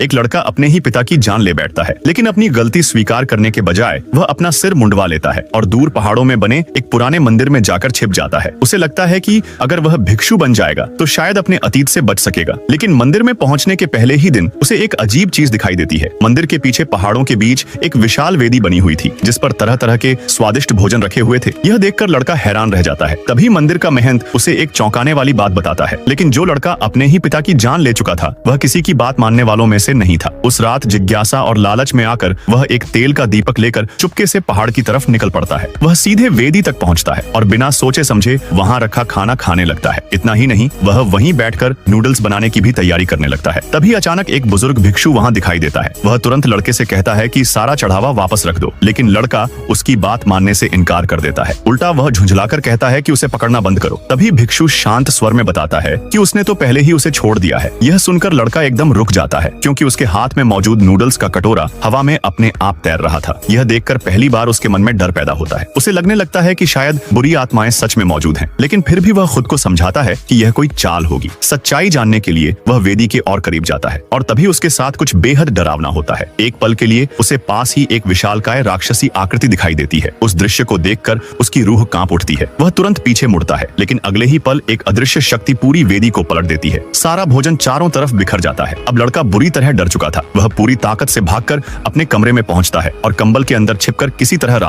एक लड़का अपने ही पिता की जान ले बैठता है, लेकिन अपनी गलती स्वीकार करने के बजाय वह अपना सिर मुंडवा लेता है और दूर पहाड़ों में बने एक पुराने मंदिर में जाकर छिप जाता है। उसे लगता है कि अगर वह भिक्षु बन जाएगा तो शायद अपने अतीत से बच सकेगा, लेकिन मंदिर में पहुंचने के पहले ही दिन उसे एक अजीब चीज दिखाई देती है। मंदिर के पीछे पहाड़ों के बीच एक विशाल वेदी बनी हुई थी, जिस पर तरह तरह के स्वादिष्ट भोजन रखे हुए थे। यह देखकर लड़का हैरान रह जाता है। तभी मंदिर का महंत उसे एक चौंकाने वाली बात बताता है, लेकिन जो लड़का अपने ही पिता की जान ले चुका था वह किसी की बात मानने वालों में से नहीं था। उस रात जिज्ञासा और लालच में आकर वह एक तेल का दीपक लेकर चुपके से पहाड़ की तरफ निकल पड़ता है। वह सीधे वेदी तक पहुंचता है और बिना सोचे समझे वहां रखा खाना खाने लगता है। इतना ही नहीं, वह वहीं बैठकर नूडल्स बनाने की भी तैयारी करने लगता है। तभी अचानक एक बुजुर्ग भिक्षु वहां दिखाई देता है। वह तुरंत लड़के से कहता है कि सारा चढ़ावा वापस रख दो, लेकिन लड़का उसकी बात मानने से इनकार कर देता है। उल्टा वह झुंझलाकर कहता है कि उसे पकड़ना बंद करो। तभी भिक्षु शांत स्वर में बताता है कि उसने तो पहले ही उसे छोड़ दिया है। यह सुनकर लड़का एकदम रुक जाता है, क्योंकि उसके हाथ में मौजूद नूडल्स का कटोरा हवा में अपने आप तैर रहा था। यह देखकर पहली बार उसके मन में डर पैदा होता है। उसे लगने लगता है कि शायद बुरी आत्माएं सच में मौजूद हैं, लेकिन फिर भी वह खुद को समझाता है कि यह कोई चाल होगी। सच्चाई जानने के लिए वह वेदी के और करीब जाता है और तभी उसके साथ कुछ बेहद डरावना होता है। एक पल के लिए उसे पास ही एक विशालकाय राक्षसी आकृति दिखाई देती है। उस दृश्य को देखकर उसकी रूह कांप उठती है। वह तुरंत पीछे मुड़ता है, लेकिन अगले ही पल एक अदृश्य शक्ति पूरी वेदी को पलट देती है। सारा भोजन चारों तरफ बिखर जाता है। अब लड़का बुरी तरह डर चुका था। वह पूरी ताकत से भागकर अपने कमरे में पहुंचता है और कंबल के अंदर छिपकर किसी तरह